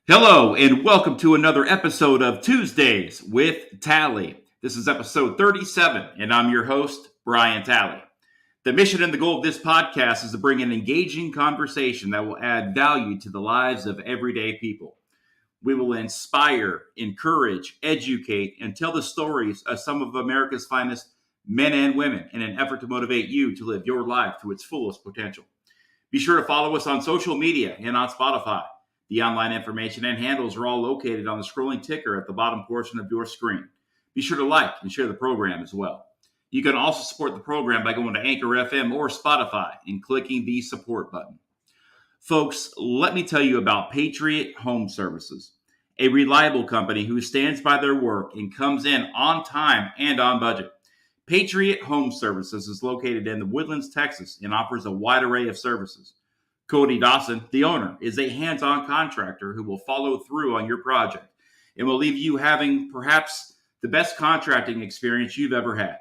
Hello, and welcome to another episode of Tuesdays with Tally. This is episode 37, and I'm your host, Brian Tally. The mission and the goal of this podcast is to bring an engaging conversation that will add value to the lives of everyday people. We will inspire, encourage, educate, and tell the stories of some of America's finest men and women in an effort to motivate you to live your life to its fullest potential. Be sure to follow us on social media and on Spotify. The online information and handles are all located on the scrolling ticker at the bottom portion of your screen. Be sure to like and share the program as well. You can also support the program by going to Anchor FM or Spotify and clicking the support button. Folks, let me tell you about Patriot Home Services, a reliable company who stands by their work and comes in on time and on budget. Patriot Home Services is located in the Woodlands, Texas, and offers a wide array of services. Cody Dawson, the owner, is a hands-on contractor who will follow through on your project and will leave you having perhaps the best contracting experience you've ever had.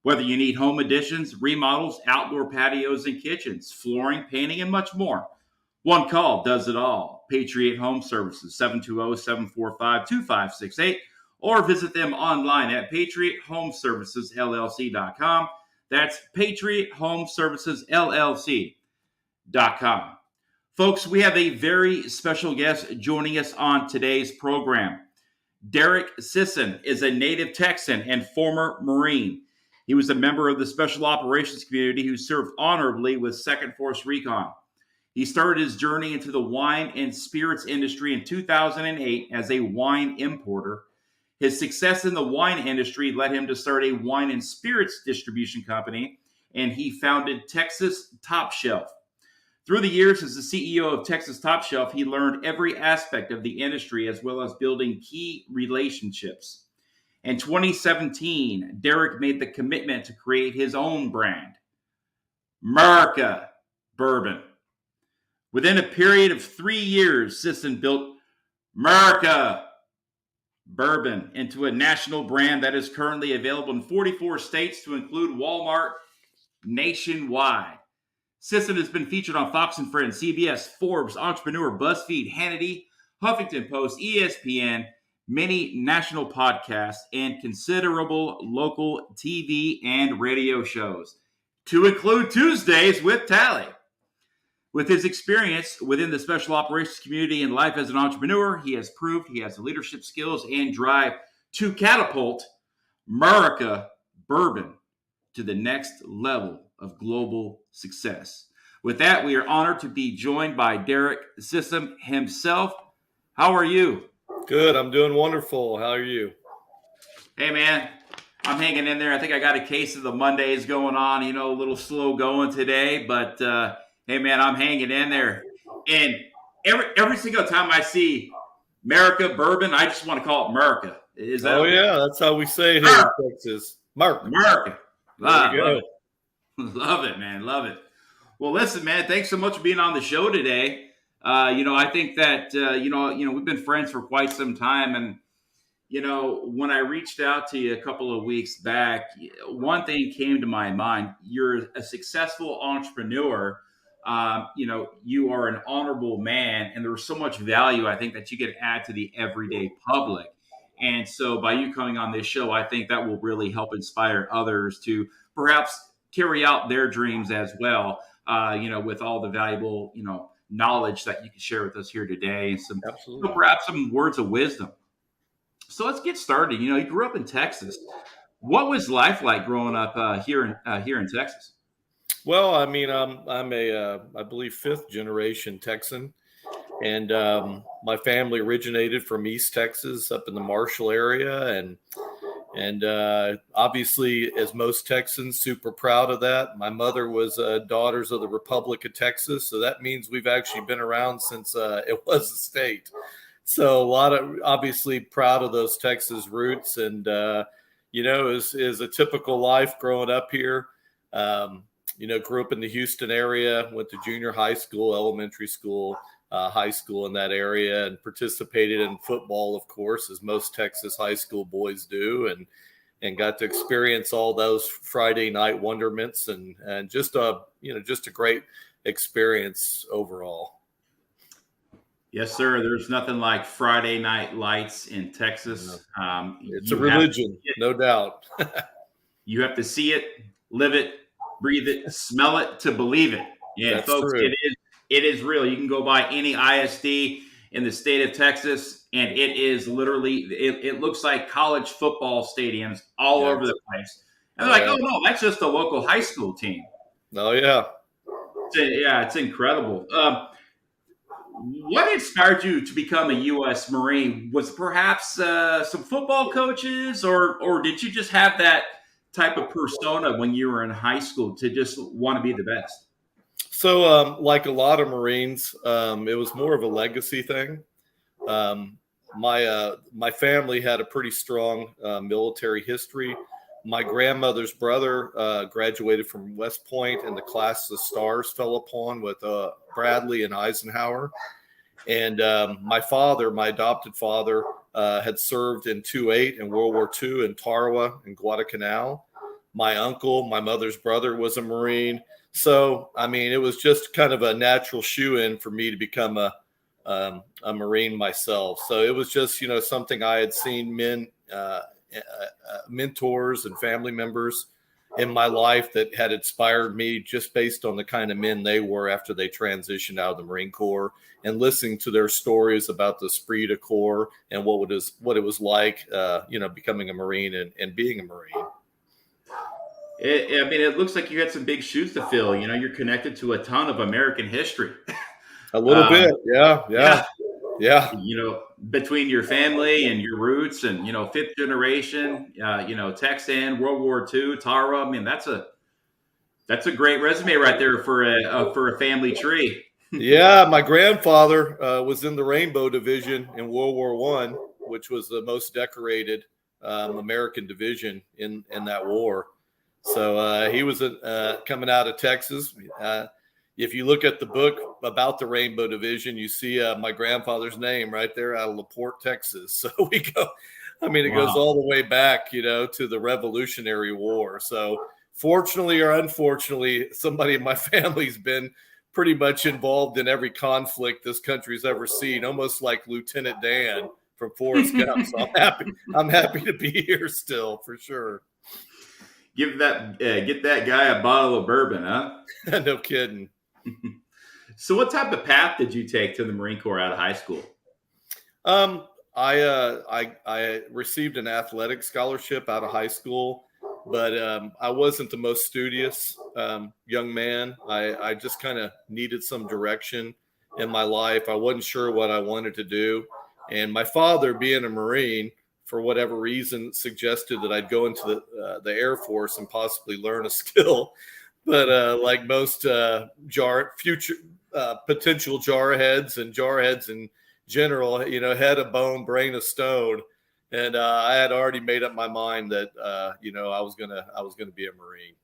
Whether you need home additions, remodels, outdoor patios and kitchens, flooring, painting, and much more, one call does it all. Patriot Home Services, 720-745-2568, or visit them online at patriothomeservicesllc.com. That's patriothomeservicesllc.com. Folks, we have a very special guest joining us on today's program. Derek Sisson is a native Texan and former Marine. He was a member of the Special Operations community who served honorably with 2nd Force Recon. He started his journey into the wine and spirits industry in 2008 as a wine importer. His success in the wine industry led him to start a wine and spirits distribution company, and he founded Texas Top Shelf. Through the years as the CEO of Texas Top Shelf, he learned every aspect of the industry as well as building key relationships. In 2017, Derek made the commitment to create his own brand, MERICA Bourbon. Within a period of 3 years, Sisson built MERICA Bourbon into a national brand that is currently available in 44 states to include Walmart nationwide. Sisson has been featured on Fox & Friends, CBS, Forbes, Entrepreneur, Buzzfeed, Hannity, Huffington Post, ESPN, many national podcasts, and considerable local TV and radio shows, to include Tuesdays with Tally. With his experience within the special operations community and life as an entrepreneur, he has proved he has the leadership skills and drive to catapult MERICA Bourbon to the next level of global success. With that, we are honored to be joined by Derek Sisson himself. How are you? Good. I'm doing wonderful. How are you? Hey, man. I'm hanging in there. I think I got a case of the Mondays going on, a little slow going today, but hey, man, I'm hanging in there. And every single time I see MERICA Bourbon, I just want to call it America. Is that okay? Yeah, that's how we say it here in Texas. America. Love it. Love it, man. Love it. Well, listen, man, thanks so much for being on the show today. I think that, we've been friends for quite some time. And, when I reached out to you a couple of weeks back, one thing came to my mind. You're a successful entrepreneur. You are an honorable man, and there's so much value, I think, that you could add to the everyday public. And so by you coming on this show, I think that will really help inspire others to perhaps carry out their dreams as well, with all the valuable, knowledge that you can share with us here today, and perhaps some words of wisdom. So let's get started. You grew up in Texas. What was life like growing up here in Texas? Well, I mean, I'm a, I believe, 5th generation Texan, and my family originated from East Texas up in the Marshall area, and obviously, as most Texans, super proud of that. My mother was Daughters of the Republic of Texas, so that means we've actually been around since it was a state. So a lot of, obviously, proud of those Texas roots, and is a typical life growing up here. Grew up in the Houston area, went to junior high school, elementary school, high school in that area, and participated in football, of course, as most Texas high school boys do, and got to experience all those Friday night wonderments, and just a great experience overall. Yes, sir. There's nothing like Friday night lights in Yeah. Texas. It's a religion, no doubt. You have to see it, live it, breathe it, smell it to believe it. Yeah, That's folks, true. it is real. You can go by any ISD in the state of Texas, and it is literally it looks like college football stadiums all Yeah. over the place. And Oh they're like, yeah. oh no, that's just a local high school team. Oh yeah. Yeah, it's incredible. What inspired you to become a U.S. Marine? Was it perhaps some football coaches, or did you just have that type of persona when you were in high school to just want to be the best? So, like a lot of Marines, it was more of a legacy thing. My family had a pretty strong military history. My grandmother's brother graduated from West Point, and the class the stars fell upon with Bradley and Eisenhower. And my father, my adopted father, had served in 2-8 in World War II in Tarawa and Guadalcanal. My uncle, my mother's brother, was a Marine. So, I mean, it was just kind of a natural shoe-in for me to become a Marine myself. So it was just, something I had seen mentors and family members in my life that had inspired me just based on the kind of men they were after they transitioned out of the Marine Corps, and listening to their stories about the esprit de corps and what it was like, becoming a Marine and being a Marine. I mean, it looks like you had some big shoes to fill. You're connected to a ton of American history. A little bit. Yeah. Yeah. Yeah. Between your family and your roots, and fifth generation, Texan, World War II, Tara. I mean, that's a great resume right there for a family tree. Yeah, my grandfather was in the Rainbow Division in World War I, which was the most decorated American division in that war. So he was coming out of Texas. If you look at the book about the Rainbow Division, you see my grandfather's name right there out of LaPorte, Texas. So we go, it goes all the way back, to the Revolutionary War. So fortunately or unfortunately, somebody in my family's been pretty much involved in every conflict this country's ever seen, almost like Lieutenant Dan from Forrest Gump. So I'm happy to be here still, for sure. Get that guy a bottle of bourbon, huh? No kidding. So what type of path did you take to the Marine Corps out of high school? I received an athletic scholarship out of high school, but I wasn't the most studious young man. I just kind of needed some direction in my life. I wasn't sure what I wanted to do. And my father, being a Marine, for whatever reason, suggested that I'd go into the Air Force and possibly learn a skill. But like most future potential jarheads in general, head of bone, brain of stone. And I had already made up my mind that I was gonna be a Marine.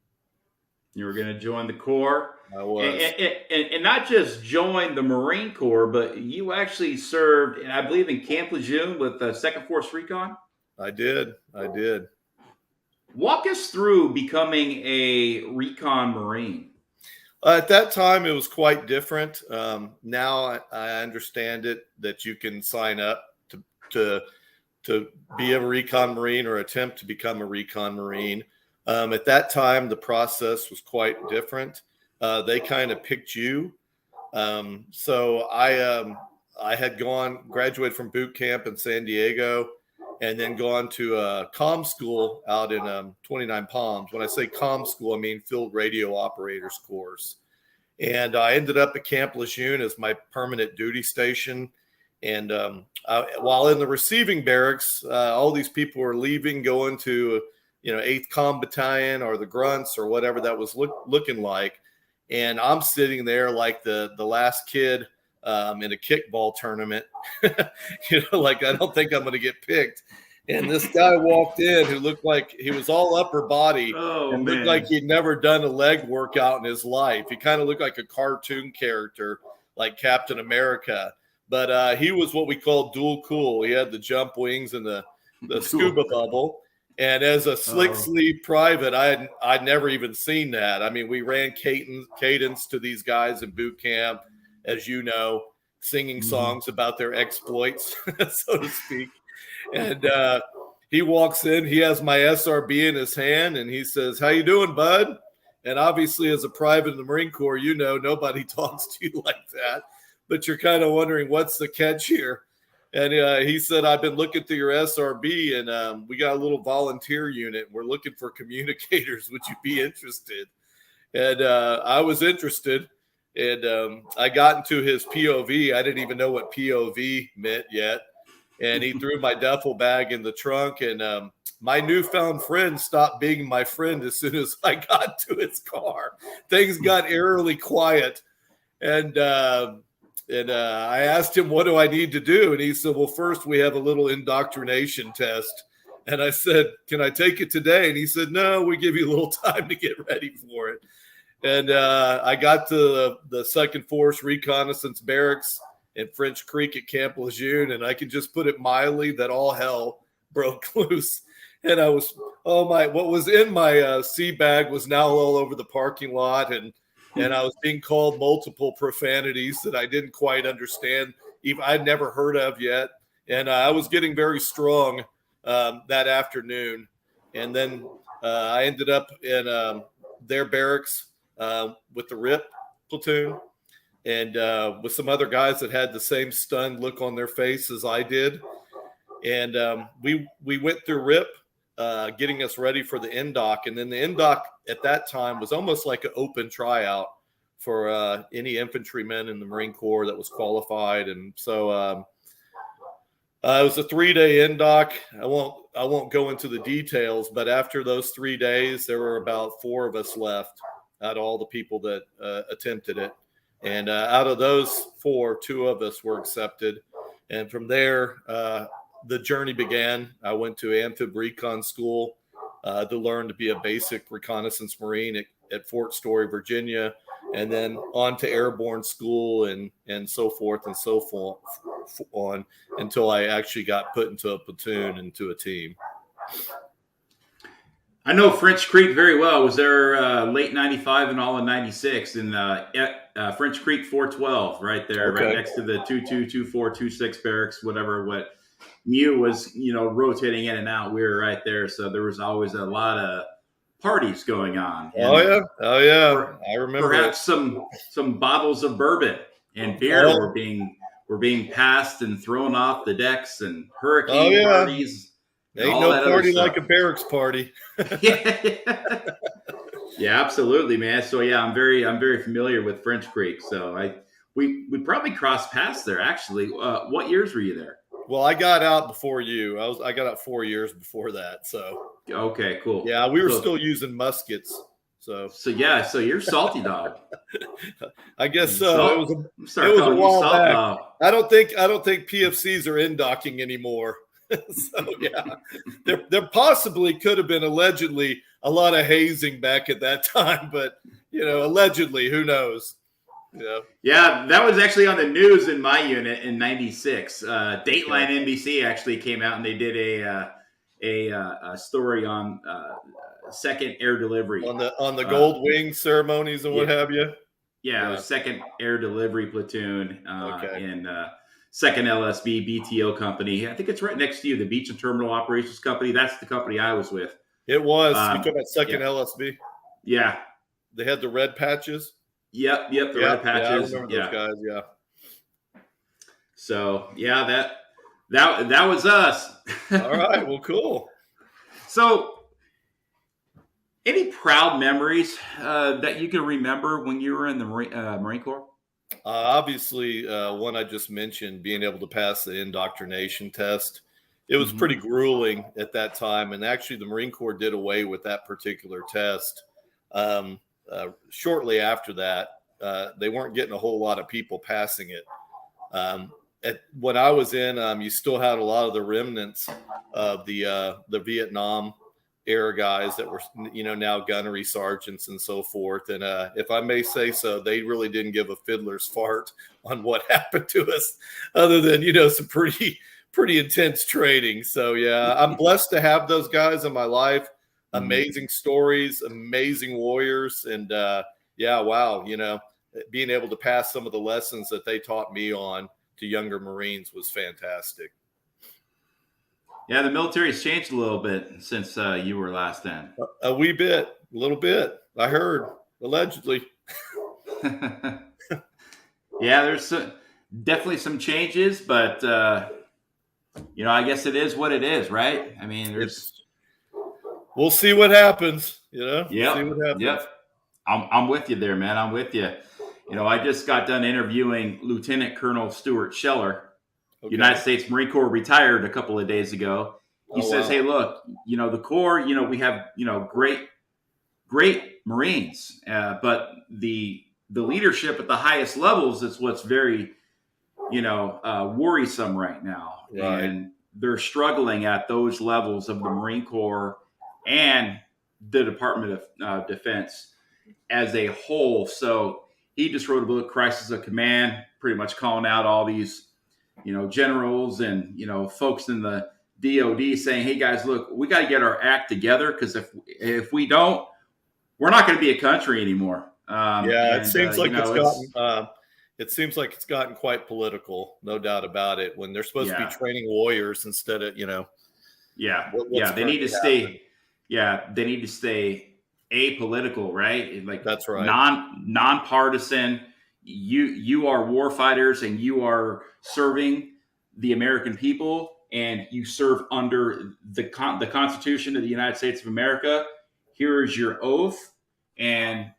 You were going to join the Corps. I was, and not just join the Marine Corps, but you actually served, I believe, in Camp Lejeune with the Second Force Recon. I did. Walk us through becoming a Recon Marine. At that time, it was quite different. Now I understand it, that you can sign up to be a Recon Marine or attempt to become a Recon Marine. At that time, the process was quite different. They kind of picked you. So I had graduated from boot camp in San Diego, and then gone to a comm school out in 29 Palms. When I say comm school, I mean field radio operators course. And I ended up at Camp Lejeune as my permanent duty station. And while in the receiving barracks, all these people were leaving, going to 8th Comm Battalion or the Grunts or whatever that was looking like. And I'm sitting there like the last kid in a kickball tournament, like I don't think I'm going to get picked. And this guy walked in who looked like he was all upper body and looked like he'd never done a leg workout in his life. He kind of looked like a cartoon character, like Captain America. But he was what we call dual cool. He had the jump wings and the scuba bubble. And as a slick sleeve private, I'd never even seen that. I mean, we ran cadence to these guys in boot camp, as you know. singing songs about their exploits, so to speak. And he walks in, he has my SRB in his hand, and he says, "How you doing, bud?" And obviously, as a private in the Marine Corps, nobody talks to you like that, but you're kind of wondering what's the catch here. And he said, "I've been looking through your SRB, and we got a little volunteer unit. We're looking for communicators. Would you be interested?" And I was interested. And I got into his POV. I didn't even know what POV meant yet. And he threw my duffel bag in the trunk. And my newfound friend stopped being my friend as soon as I got to his car. Things got eerily quiet. And I asked him, "What do I need to do?" And he said, "Well, first we have a little indoctrination test." And I said, "Can I take it today?" And he said, "No, we give you a little time to get ready for it." And I got to the 2nd Force Reconnaissance Barracks in French Creek at Camp Lejeune, and I can just put it mildly that all hell broke loose. And I was, what was in my sea bag was now all over the parking lot, and I was being called multiple profanities that I didn't quite understand, even I'd never heard of yet. And I was getting very strong that afternoon. And then I ended up in their barracks with the RIP platoon and with some other guys that had the same stunned look on their face as I did. And we went through RIP, getting us ready for the NDOC. And then the NDOC at that time was almost like an open tryout for any infantryman in the Marine Corps that was qualified. And so it was a 3-day NDOC. I won't go into the details, but after those 3 days, there were about 4 of us left out of all the people that attempted it. And out of those 4, 2 of us were accepted. And from there, the journey began. I went to Amphib Recon School to learn to be a basic reconnaissance Marine at Fort Story, Virginia, and then on to airborne school and so forth and so forth on until I actually got put into a platoon and to a team. I know French Creek very well. I was there late 95 and all in 96 in French Creek 412 right there, Okay. right next to the 22, 24, 26 barracks, what Mew was, rotating in and out. We were right there. So there was always a lot of parties going on. And oh yeah. I remember perhaps some bottles of bourbon and beer were being passed and thrown off the decks, and hurricane parties. Ain't no party like a barracks party. Yeah, absolutely, man. So yeah, I'm very familiar with French Creek. So we probably crossed paths there actually. What years were you there? Well, I got out before you. I got out 4 years before that. So okay, cool. Yeah, we were still using muskets. So yeah, so you're salty dog. I guess so. It was a while back. I don't think PFCs are in-docking anymore. So yeah, there possibly could have been allegedly a lot of hazing back at that time, but allegedly, who knows? Yeah, that was actually on the news in my unit in '96. Dateline NBC actually came out and they did a story on second air delivery on the gold wing ceremonies and what have you. Yeah, it was second air delivery platoon in. Second LSB BTO company. I think it's right next to you, the Beach and Terminal Operations Company. That's the company I was with. It was. You talking about second LSB? Yeah. They had the red patches? Yep, the red patches. I remember those guys, yeah. So, yeah, that was us. All right, well, cool. So, any proud memories that you can remember when you were in the Marine Corps? Obviously, one I just mentioned, being able to pass the indoctrination test. It was pretty grueling at that time. And actually, the Marine Corps did away with that particular test. Shortly after that, they weren't getting a whole lot of people passing it. When I was in, you still had a lot of the remnants of the Vietnam era guys that were, now gunnery sergeants and so forth. And if I may say so, they really didn't give a fiddler's fart on what happened to us other than, some pretty intense training. So, yeah, I'm blessed to have those guys in my life. Amazing stories, amazing warriors. And, wow, being able to pass some of the lessons that they taught me on to younger Marines was fantastic. Yeah, the military's changed a little bit since you were last in. A wee bit, a little bit. I heard, allegedly. Yeah, there's definitely some changes, but I guess it is what it is, right? I mean, we'll see what happens. Yep, see what happens. Yep. I'm with you there, man. I'm with you. I just got done interviewing Lieutenant Colonel Stuart Scheller. Okay. United States Marine Corps, retired a couple of days ago. He says, wow. Hey, look, the Corps, we have, great Marines, but the leadership at the highest levels is what's very, worrisome right now. Right. And they're struggling at those levels of the Marine Corps and the Department of Defense as a whole. So he just wrote a book, Crisis of Command, pretty much calling out all these, generals and, folks in the DOD saying, hey guys, look, we got to get our act together, because if we don't, we're not going to be a country anymore. It seems like it seems like it's gotten quite political, no doubt about it, when they're supposed to be training warriors instead of, they need to stay. Yeah, they need to stay apolitical, right? Like, that's right. Nonpartisan. You are war fighters, and you are serving the American people, and you serve under the Constitution of the United States of America. Here is your oath, and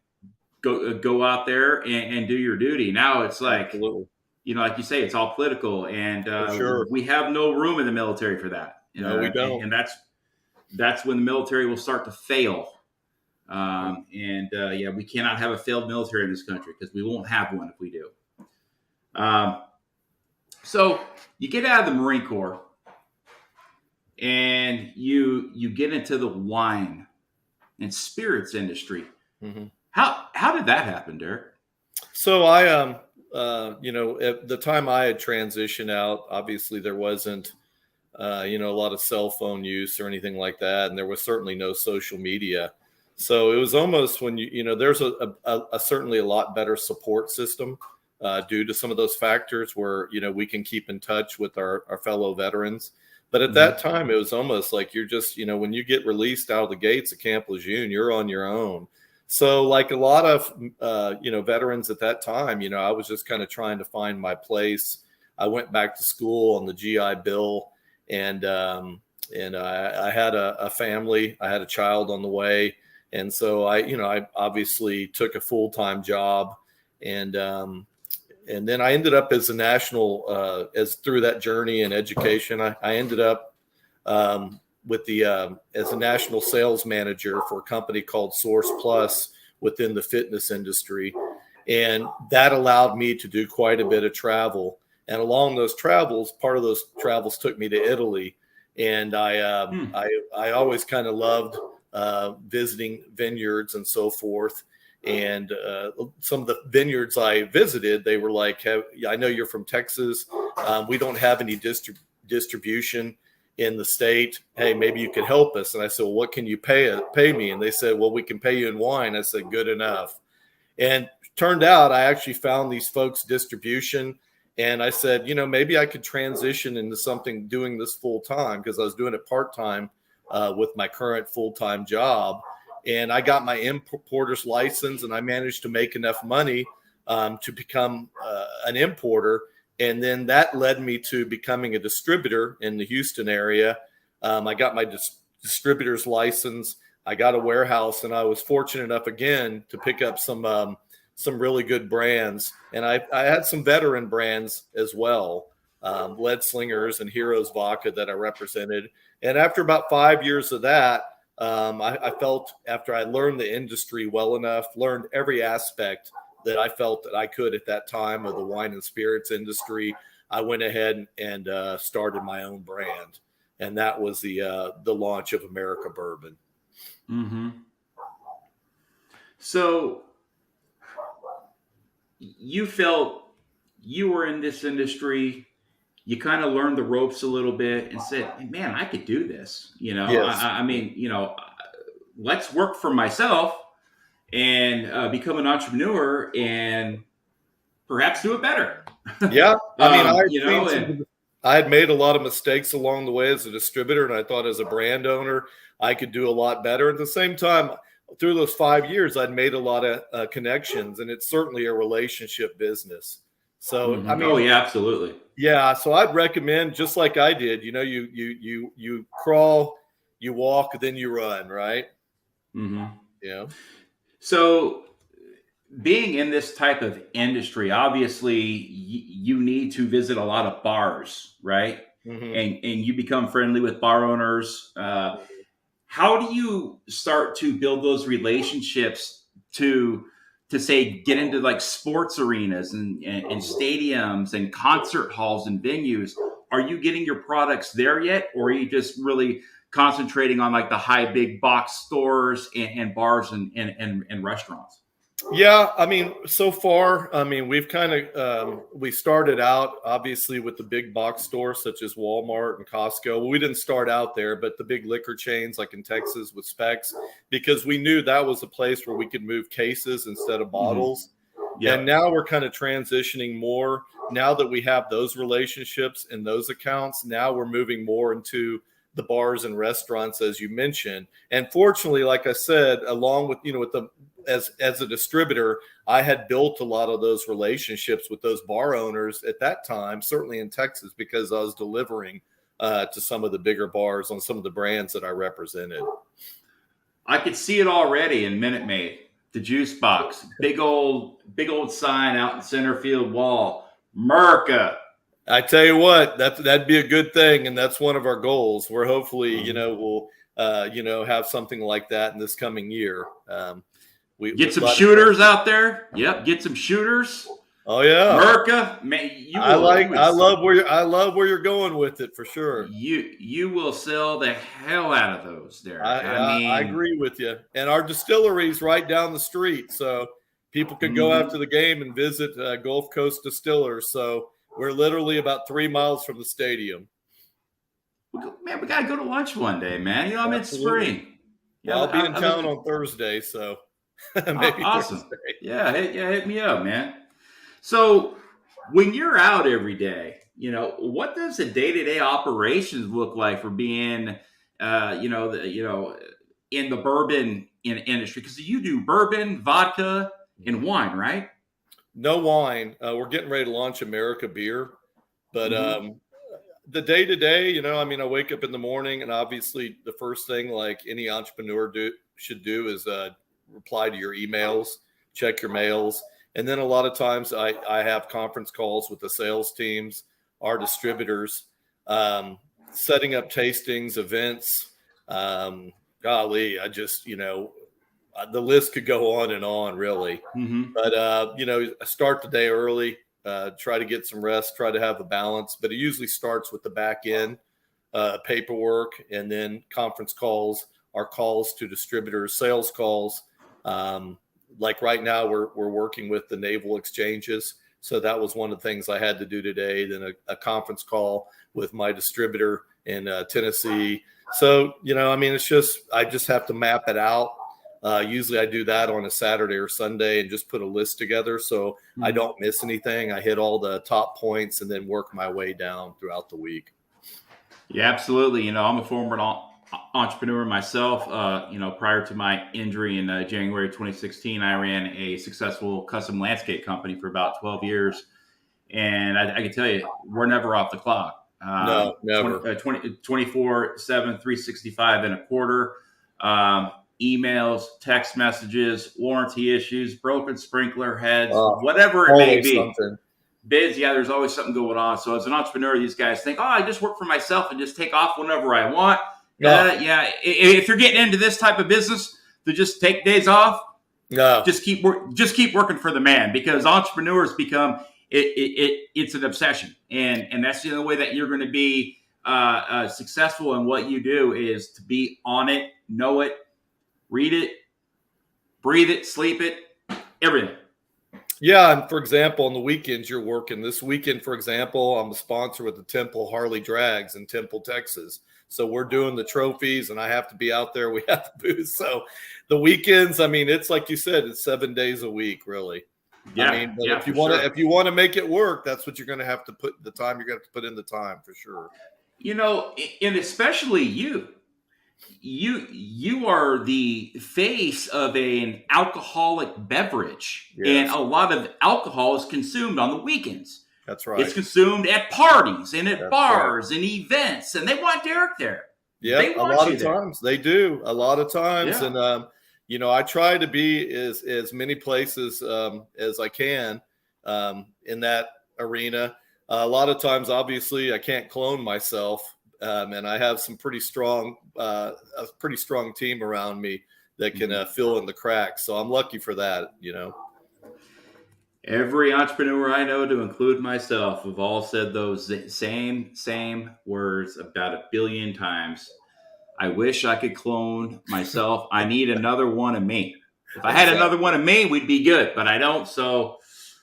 go out there and do your duty. Now it's like, absolutely. Like you say, it's all political, and sure. We have no room in the military for that. No, we don't. And that's when the military will start to fail. We cannot have a failed military in this country, because we won't have one if we do. So you get out of the Marine Corps, and you get into the wine and spirits industry. Mm-hmm. How did that happen, Derek? So I, at the time I had transitioned out, obviously there wasn't, a lot of cell phone use or anything like that. And there was certainly no social media. So it was almost when there's a certainly a lot better support system due to some of those factors where, we can keep in touch with our fellow veterans. But at that time, it was almost like you're just, when you get released out of the gates of Camp Lejeune, you're on your own. So like a lot of, veterans at that time, I was just kind of trying to find my place. I went back to school on the GI Bill, and I had a family. I had a child on the way. And so I obviously took a full-time job, and then I ended up as a national, through that journey in education, I ended up as a national sales manager for a company called Source Plus within the fitness industry. And that allowed me to do quite a bit of travel. And along those travels, part of those travels took me to Italy. And I always kind of loved visiting vineyards and so forth. And some of the vineyards I visited, they were like, I know you're from Texas. We don't have any distribution in the state. Hey, maybe you could help us. And I said, well, what can you pay me? And they said, well, we can pay you in wine. I said, good enough. And turned out I actually found these folks distribution. And I said, maybe I could transition into something doing this full time, because I was doing it part time with my current full-time job. And I got my importer's license, and I managed to make enough money to become an importer. And then that led me to becoming a distributor in the Houston area. I got my distributor's license. I got a warehouse, and I was fortunate enough again to pick up some really good brands. And I had some veteran brands as well, Lead Slingers and Heroes Vodka that I represented. And after about 5 years of that, I felt, after I learned the industry well enough, learned every aspect that I felt that I could at that time of the wine and spirits industry, I went ahead and started my own brand. And that was the launch of MERICA Bourbon. Mm-hmm. So you felt you were in this industry, you kind of learned the ropes a little bit and said, man, I could do this. Yes. I mean, let's work for myself and become an entrepreneur and perhaps do it better. Yeah, I mean, I had made a lot of mistakes along the way as a distributor, and I thought as a brand owner, I could do a lot better. At the same time, through those 5 years, I'd made a lot of connections, and it's certainly a relationship business. So, I mean, oh yeah, absolutely. Yeah, so I'd recommend, just like I did, you crawl, you walk, then you run, right? Mm-hmm. Yeah. So, being in this type of industry, obviously, you need to visit a lot of bars, right? Mm-hmm. And you become friendly with bar owners. How do you start to build those relationships to say get into like sports arenas and stadiums and concert halls and venues? Are you getting your products there yet, or are you just really concentrating on like the high big box stores and bars and restaurants? Yeah, I mean, so far, I mean, we've kind of we started out obviously with the big box stores such as Walmart and Costco. Well, we didn't start out there, but the big liquor chains like in Texas with Specs, because we knew that was a place where we could move cases instead of bottles. Yep. And now we're kind of transitioning more. Now that we have those relationships and those accounts, now we're moving more into the bars and restaurants, as you mentioned. And fortunately, like I said, along with, with the as a distributor, I had built a lot of those relationships with those bar owners at that time, certainly in Texas, because I was delivering to some of the bigger bars on some of the brands that I represented. I could see it already in Minute Maid, the juice box, big old sign out in center field wall, MERICA. I tell you what, that'd be a good thing, and that's one of our goals. We're hopefully, we'll have something like that in this coming year. We get some shooters out there. Yep, get some shooters. Oh yeah, MERICA. Man, I love where you're going with it for sure. You will sell the hell out of those there. I agree with you. And our distillery's right down the street, so people could go after the game and visit Gulf Coast Distillers. So we're literally about 3 miles from the stadium. Man, we gotta go to lunch one day, man. I'm in spring. Yeah, I'll be in town on Thursday, so. Maybe awesome. Thursday. Yeah, hit me up, man. So when you're out every day, what does the day-to-day operations look like for being, in the bourbon industry? Because you do bourbon, vodka, and wine, right? No wine. We're getting ready to launch MERICA beer, but the day-to-day, I wake up in the morning, and obviously the first thing like any entrepreneur should do is reply to your emails, check your mails. And then a lot of times I have conference calls with the sales teams, our distributors, setting up tastings, events. Golly, I just, the list could go on and on really. But, I start the day early, try to get some rest, try to have a balance, but it usually starts with the back end paperwork and then conference calls, our calls to distributors, sales calls. Like right now we're working with the naval exchanges. So that was one of the things I had to do today. Then a conference call with my distributor in Tennessee. So, it's just, I just have to map it out. Usually I do that on a Saturday or Sunday and just put a list together. So I don't miss anything. I hit all the top points and then work my way down throughout the week. Yeah, absolutely. I'm a former entrepreneur myself. Prior to my injury in January 2016, I ran a successful custom landscape company for about 12 years. And I can tell you, we're never off the clock. No, never. 24/7, 365 and a quarter. Emails, text messages, warranty issues, broken sprinkler heads, whatever it may be. Something. Bids, there's always something going on. So as an entrepreneur, these guys think, I just work for myself and just take off whenever I want. If you're getting into this type of business, to just take days off, just keep working for the man, because entrepreneurs become it's an obsession, and that's the only way that you're going to be successful in what you do is to be on it, know it, read it, breathe it, sleep it, everything. Yeah, and for example, on the weekends you're working. This weekend, for example, I'm a sponsor with the Temple Harley Drags in Temple, Texas. So we're doing the trophies, and I have to be out there. We have the booth. So the weekends, it's like you said, it's 7 days a week, really. Yeah, I mean, but yeah, if you for want to, sure. if you want to make it work, that's what you're going to have to put the time. You're going to have to put in the time for sure. And especially you are the face of an alcoholic beverage, and Yes, a lot of alcohol is consumed on the weekends. that's It's right. consumed at parties and at That's right. bars and events, and they want Derek there. Yeah, They a want lot you of there. times they do. A lot of times, Yeah. and I try to be as many places as I can in that arena. A lot of times, obviously, I can't clone myself, and I have some pretty strong, a pretty strong team around me that can fill in the cracks. So I'm lucky for that. Every entrepreneur I know, to include myself, have all said those same words about 1 billion times. I wish I could clone myself. I need another one of me. If I had another Exactly. one of me, we'd be good, but I don't. So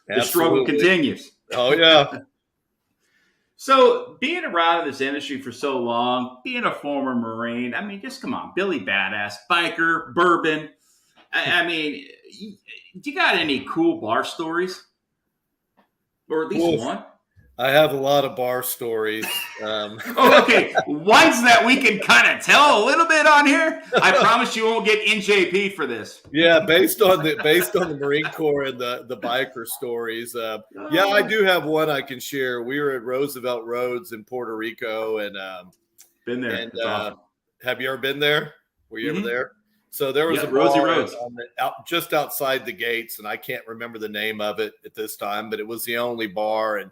the struggle Absolutely. continues. Oh yeah. So being around in this industry for so long, being a former Marine, I mean, just come on, Billy Badass, biker, bourbon. I mean, do you got any cool bar stories? Or at least Oof. one? I have a lot of bar stories. Oh, okay. Ones that we can kind of tell a little bit on here. I promise you won't get NJP for this. Yeah, based on the Marine Corps and the biker stories. Yeah, I do have one I can share. We were at Roosevelt Roads in Puerto Rico, and Been there. and It's awesome. have you ever been there? Were you ever Mm-hmm. there? So there was Yeah, a Rosie bar Roads. just outside the gates, and I can't remember the name of it at this time, but it was the only bar, and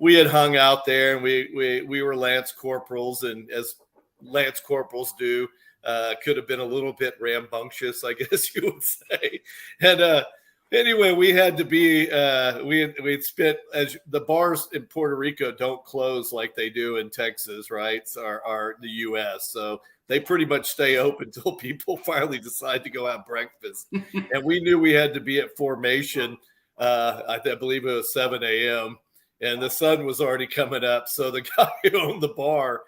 we had hung out there, and we were Lance Corporals, and as Lance Corporals do, could have been a little bit rambunctious, I guess you would say. And anyway, we had to be we'd spent, as the bars in Puerto Rico don't close like they do in Texas, right? Are the U.S. So they pretty much stay open until people finally decide to go have breakfast. And we knew we had to be at formation. I believe it was 7 a.m. and the sun was already coming up. So the guy who owned the bar,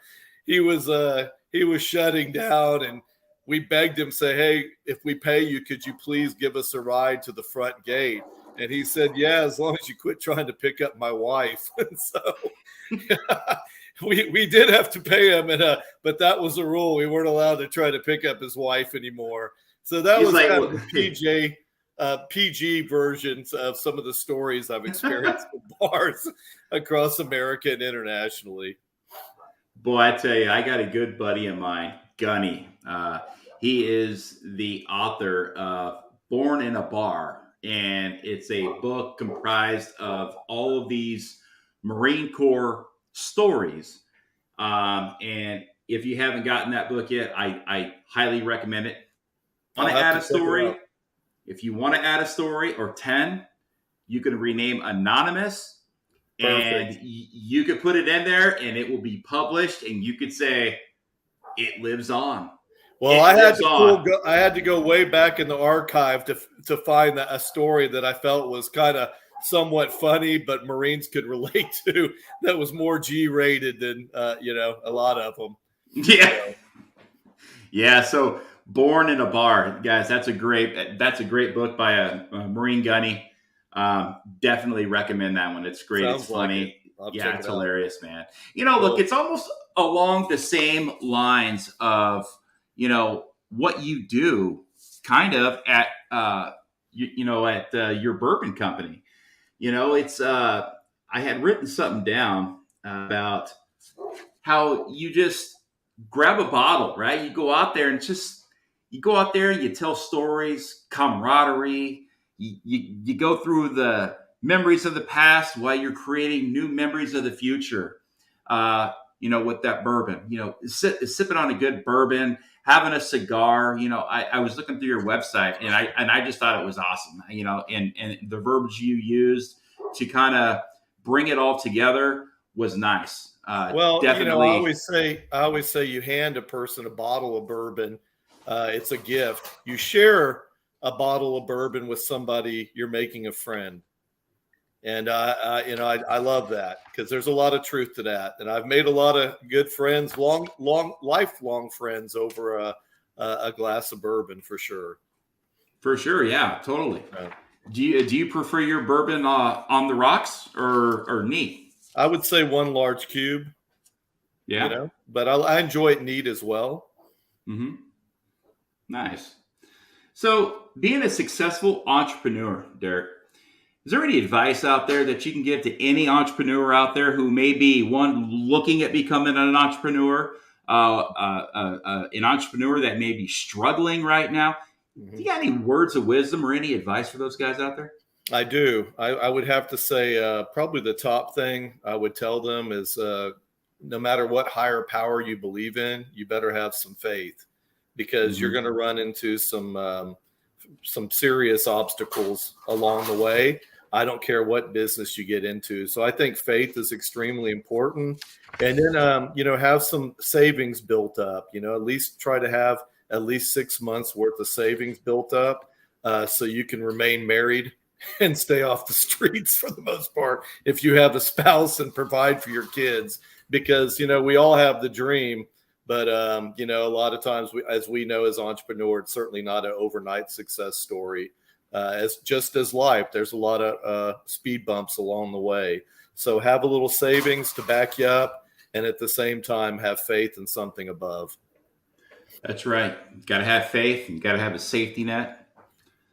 he was shutting down, and we begged him, say, "Hey, if we pay you, could you please give us a ride to the front gate?" And he said, "Yeah, as long as you quit trying to pick up my wife." And so we did have to pay him, but that was a rule. We weren't allowed to try to pick up his wife anymore. So that was kind of the PG versions of some of the stories I've experienced in bars across America and internationally. Boy, I tell you, I got a good buddy of mine, Gunny. He is the author of Born in a Bar, and it's a book comprised of all of these Marine Corps stories. And if you haven't gotten that book yet, I highly recommend it. Want to add a story? If you want to add a story or 10, you can rename Anonymous. Perfect. And you could put it in there and it will be published, and you could say it lives on. Well, I had to go way back in the archive to find a story that I felt was kind of somewhat funny, but Marines could relate to, that was more G-rated than a lot of them. Yeah. So. Yeah, so Born in a Bar, guys, that's a great book by a Marine Gunny. Definitely recommend that one. It's great. Sounds it's funny. Like it. It's hilarious, man. Look, it's almost along the same lines of, what you do kind of at, your bourbon company. It's, I had written something down about how you just grab a bottle, right? You go out there and you tell stories, camaraderie. You go through the memories of the past while you're creating new memories of the future. With that bourbon, sipping on a good bourbon, having a cigar. I was looking through your website and I just thought it was awesome. And the verbiage you used to kind of bring it all together was nice. Well, definitely. I always say you hand a person a bottle of bourbon. It's a gift. You share a bottle of bourbon with somebody you're making a friend. And I love that, because there's a lot of truth to that. And I've made a lot of good friends, lifelong friends over a glass of bourbon, for sure. For sure. Yeah, totally. Do you prefer your bourbon on the rocks or neat? I would say one large cube, Yeah. but I enjoy it neat as well. Mm-hmm. Nice. So, being a successful entrepreneur, Derek, is there any advice out there that you can give to any entrepreneur out there who may be one looking at becoming an entrepreneur, an entrepreneur that may be struggling right now? Mm-hmm. Do you got any words of wisdom or any advice for those guys out there? I do. I would have to say probably the top thing I would tell them is no matter what higher power you believe in, you better have some faith, because you're going to run into some serious obstacles along the way. I don't care what business you get into. So I think faith is extremely important. And then, have some savings built up, at least try to have at least 6 months worth of savings built up so you can remain married and stay off the streets for the most part if you have a spouse, and provide for your kids, because, we all have the dream. But, a lot of times, as we know, as entrepreneurs, it's certainly not an overnight success story. As life, there's a lot of speed bumps along the way. So have a little savings to back you up, and at the same time, have faith in something above. That's right. You got to have faith. You got to have a safety net.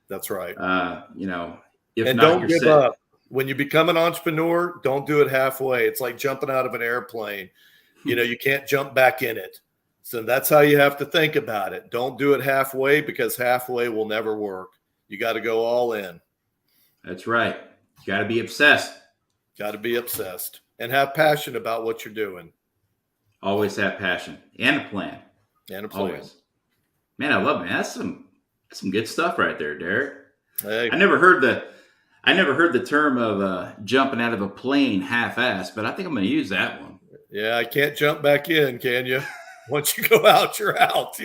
That's right. If and not, don't give up. When you become an entrepreneur, don't do it halfway. It's like jumping out of an airplane. You can't jump back in it. So that's how you have to think about it. Don't do it halfway, because halfway will never work. You got to go all in. That's right. You got to be obsessed. Got to be obsessed and have passion about what you're doing. Always have passion and a plan. Always. Man, I love it. That's some good stuff right there, Derek. Hey. I never heard the term of jumping out of a plane half-assed, but I think I'm going to use that one. Yeah, I can't jump back in, can you? Once you go out, you're out,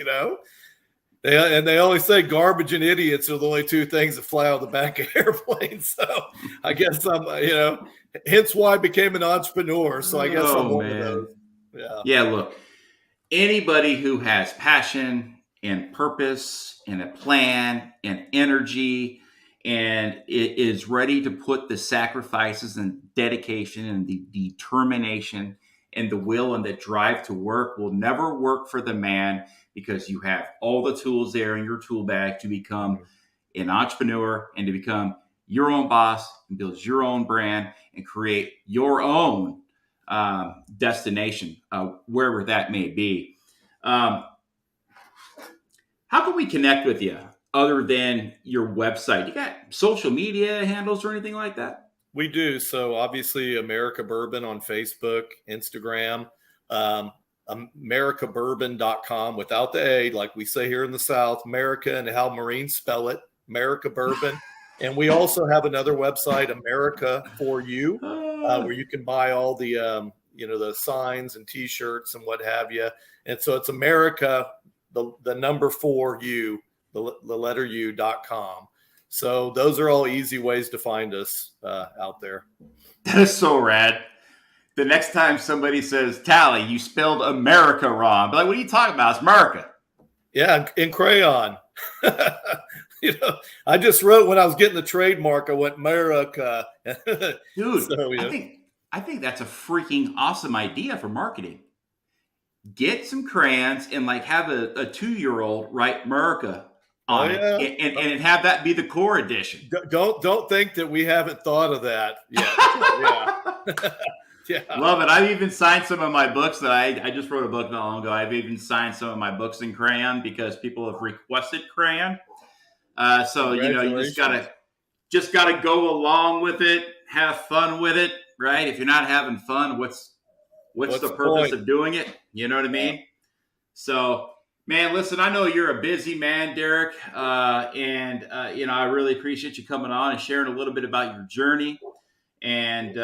They always say garbage and idiots are the only two things that fly on the back of airplanes. So I guess hence why I became an entrepreneur. So I guess I'm one of those. Yeah, look, anybody who has passion and purpose and a plan and energy and is ready to put the sacrifices and dedication and the determination and the will and the drive to work will never work for the man, because you have all the tools there in your tool bag to become an entrepreneur and to become your own boss and build your own brand and create your own destination, wherever that may be. How can we connect with you other than your website? You got social media handles or anything like that? We do. So obviously MERICA Bourbon on Facebook, Instagram, americabourbon.com without the A, like we say here in the South, America, and how Marines spell it, MERICA Bourbon. And we also have another website, America for You, where you can buy all the, the signs and T-shirts and what have you. And so it's America, the number 4U, the letter U.com. So those are all easy ways to find us out there. That is so rad. The next time somebody says, Tally, you spelled America wrong, but like, what are you talking about? It's America. Yeah, in crayon. I just wrote when I was getting the trademark, I went America. Dude, so, I think that's a freaking awesome idea for marketing. Get some crayons and have a 2-year-old write America on it, and have that be the core edition. Don't think that we haven't thought of that yet. Yeah. Love it. I've even signed some of my books that I just wrote a book not long ago. I've even signed some of my books in crayon because people have requested crayon. So you just gotta go along with it, have fun with it, right? If you're not having fun, what's the purpose of doing it? You know what I mean? So, man, listen, I know you're a busy man, Derek, and I really appreciate you coming on and sharing a little bit about your journey, and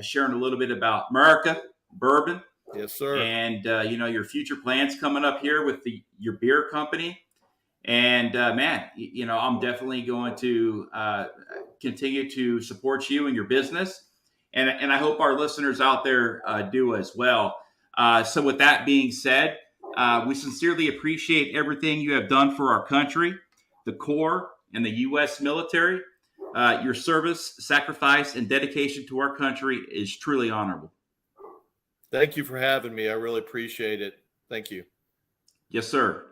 sharing a little bit about MERICA Bourbon. Yes, sir. And your future plans coming up here with your beer company. And man, I'm definitely going to continue to support you and your business, and I hope our listeners out there do as well. So, with that being said, we sincerely appreciate everything you have done for our country, the Corps, and the U.S. military. Your service, sacrifice, and dedication to our country is truly honorable. Thank you for having me. I really appreciate it. Thank you. Yes, sir.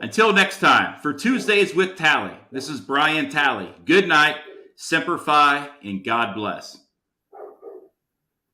Until next time, for Tuesdays with Tally, this is Brian Tally. Good night, Semper Fi, and God bless.